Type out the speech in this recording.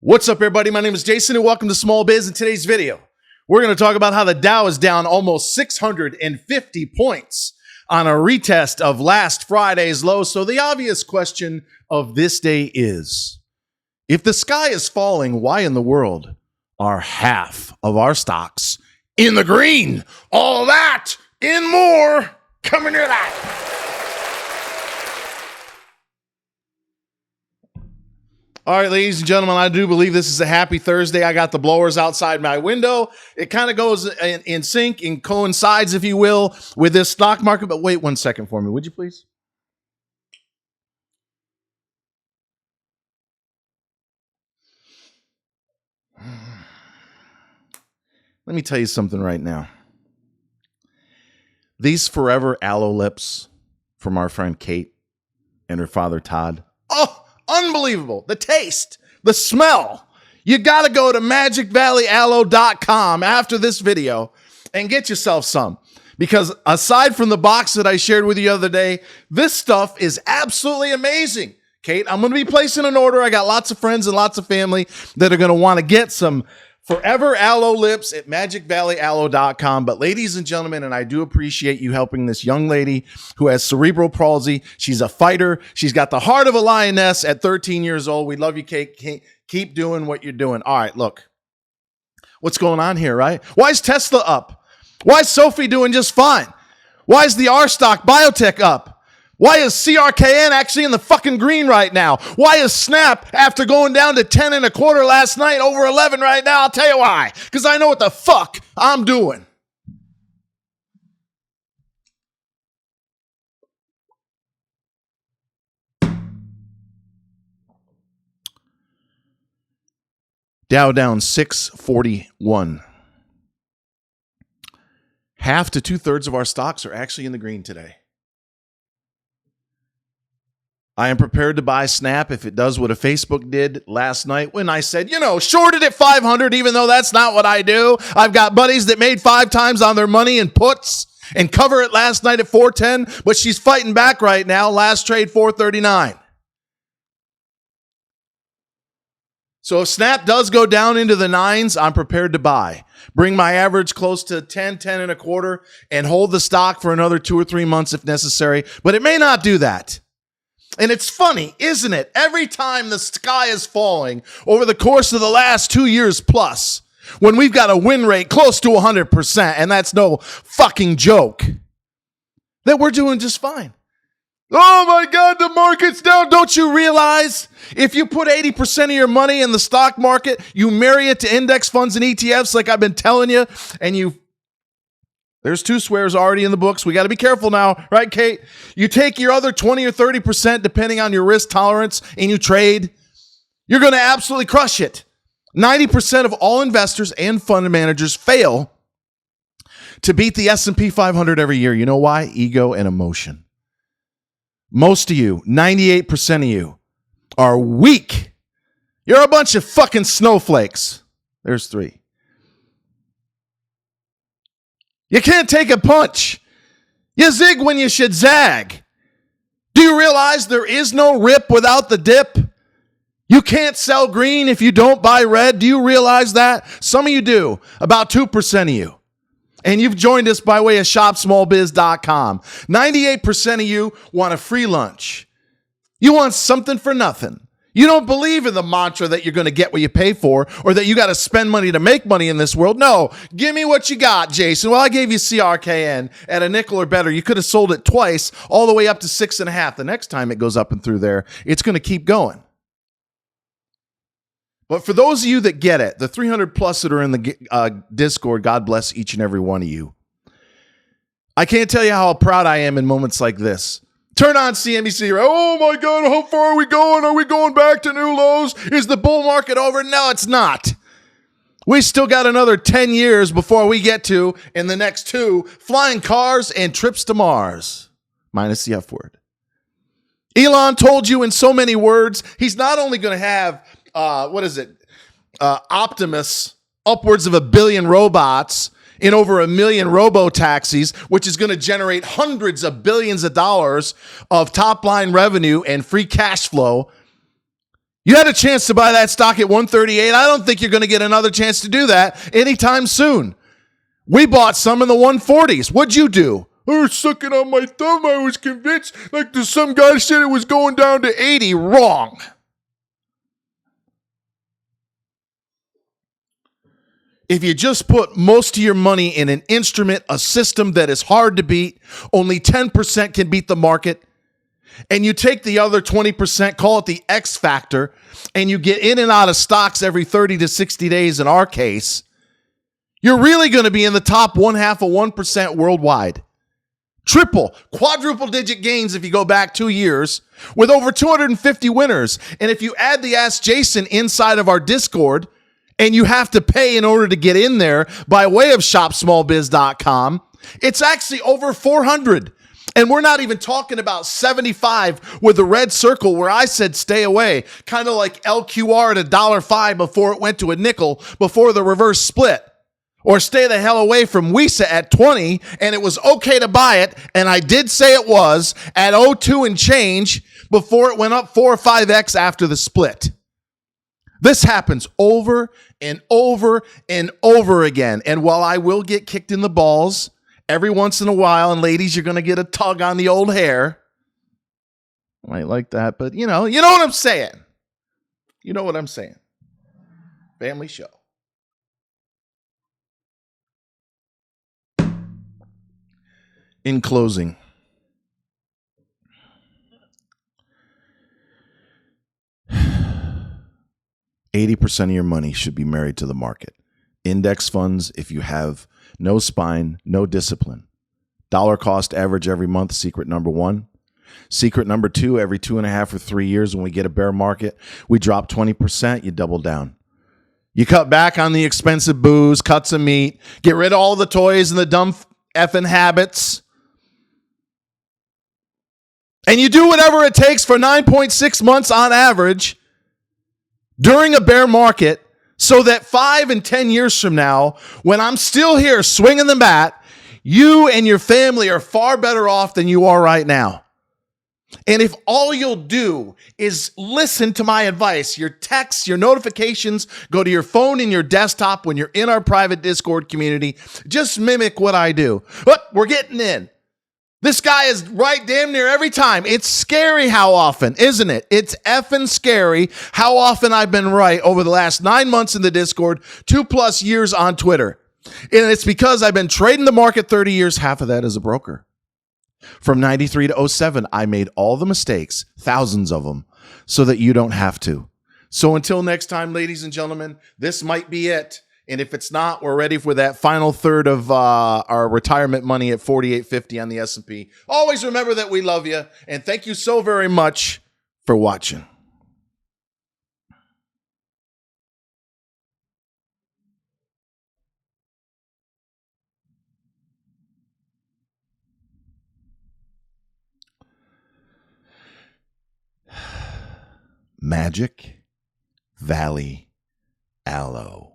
What's up, everybody? My name is Jason, and welcome to Small Biz. In today's video, we're going to talk about how the Dow is down almost 650 points on a retest of last Friday's low. So the obvious question of this day is, if the sky is falling, why in the world are half of our stocks in the green? All that and more coming to that. All right, ladies and gentlemen, I do believe this is a happy Thursday. I got the blowers outside my window. It kind of goes in sync and coincides, if you will, with this stock market. But wait 1 second for me, would you please? Let me tell you something right now. These forever aloe lips from our friend Kate and her father Todd. Oh! Unbelievable. The taste, the smell. You got to go to magicvalleyaloe.com after this video and get yourself some. Because aside from the box that I shared with you the other day, this stuff is absolutely amazing. Kate, I'm going to be placing an order. I got lots of friends and lots of family that are going to want to get some forever aloe lips at magicvalleyaloe.com. But ladies and gentlemen, and I do appreciate you helping this young lady who has cerebral palsy. She's a fighter. She's got the heart of a lioness at 13 years old. We love you, Kate. Keep doing what you're doing. All right, look. What's going on here, right? Why is Tesla up? Why is Sophie doing just fine? Why is the R stock biotech up? Why is CRKN actually in the fucking green right now? Why is Snap, after going down to 10 and a quarter last night, over 11 right now? I'll tell you why. Because I know what the fuck I'm doing. Dow down 641. Half to 2/3 of our stocks are actually in the green today. I am prepared to buy Snap if it does what a Facebook did last night when I said, shorted at 500, even though that's not what I do. I've got buddies that made 5 times on their money in puts and cover it last night at 410, but she's fighting back right now. Last trade, 439. So if Snap does go down into the 9s, I'm prepared to buy. Bring my average close to 10 and a quarter, and hold the stock for another 2 or 3 months if necessary, but it may not do that. And it's funny, isn't it? Every time the sky is falling over the course of the last 2 years plus, when we've got a win rate close to 100%, and that's no fucking joke, that we're doing just fine. Oh my God, the market's down. Don't you realize if you put 80% of your money in the stock market, you marry it to index funds and ETFs like I've been telling you, and there's 2 swears already in the books. We got to be careful now, right, Kate? You take your other 20 or 30%, depending on your risk tolerance, and you trade, you're going to absolutely crush it. 90% of all investors and fund managers fail to beat the S&P 500 every year. You know why? Ego and emotion. Most of you, 98% of you, are weak. You're a bunch of fucking snowflakes. There's 3. You can't take a punch. You zig when you should zag. Do you realize there is no rip without the dip? You can't sell green if you don't buy red. Do you realize that? Some of you do. About 2% of you. And you've joined us by way of shopsmallbiz.com. 98% of you want a free lunch. You want something for nothing. You don't believe in the mantra that you're going to get what you pay for, or that you got to spend money to make money in this world. No, give me what you got, Jason. Well, I gave you CRKN at a nickel or better. You could have sold it twice, all the way up to 6.5. The next time it goes up and through there, it's going to keep going. But for those of you that get it, the 300 plus that are in the Discord, God bless each and every one of you. I can't tell you how proud I am in moments like this. Turn on CNBC. Oh my God, how far are we going? Are we going back to new lows? Is the bull market over? No, it's not. We still got another 10 years before we get to, in the next 2, flying cars and trips to Mars. Minus the F word. Elon told you in so many words, he's not only going to have, Optimus, upwards of 1 billion robots, in over 1 million robo-taxis, which is going to generate hundreds of billions of dollars of top-line revenue and free cash flow. You had a chance to buy that stock at 138. I don't think you're going to get another chance to do that anytime soon. We bought some in the 140s. What'd you do? I was sucking on my thumb. I was convinced, like some guy said it was going down to 80. Wrong. If you just put most of your money in an instrument, a system that is hard to beat, only 10% can beat the market, and you take the other 20%, call it the X factor, and you get in and out of stocks every 30 to 60 days in our case, you're really going to be in the top 0.5% worldwide. Triple, quadruple digit gains if you go back 2 years with over 250 winners. And if you add the Ask Jason inside of our Discord, and you have to pay in order to get in there by way of shopsmallbiz.com, it's actually over 400. And we're not even talking about 75 with the red circle where I said stay away, kind of like LQR at $1.05 before it went to a nickel before the reverse split. Or stay the hell away from WISA at 20, and it was okay to buy it, and I did say it was, at 02 and change before it went up 4 or 5x after the split. This happens over and over and over again. And while I will get kicked in the balls every once in a while, and ladies, you're going to get a tug on the old hair. I might like that, but you know what I'm saying. You know what I'm saying. Family show. In closing, %80 of your money should be married to the market. Index funds, if you have no spine, no discipline. Dollar cost average every month, secret number 1. Secret number 2, every 2.5 or 3 years when we get a bear market, we drop 20%, you double down. You cut back on the expensive booze, cuts of meat, get rid of all the toys and the dumb effing habits. And you do whatever it takes for 9.6 months on average during a bear market so that 5 and 10 years from now, when I'm still here swinging the bat, you and your family are far better off than you are right now. And if all you'll do is listen to my advice, your texts, your notifications, go to your phone and your desktop when you're in our private Discord community, just mimic what I do. Look, we're getting in. This guy is right damn near every time. It's scary how often, isn't it? It's effing scary how often I've been right over the last 9 months in the Discord, 2+ years on Twitter. And it's because I've been trading the market 30 years, half of that as a broker. From 93 to 07, I made all the mistakes, thousands of them, so that you don't have to. So until next time, ladies and gentlemen, this might be it. And if it's not, we're ready for that final third of our retirement money at 48.50 on the S&P. Always remember that we love you, and thank you so very much for watching. Magic Valley Aloe.com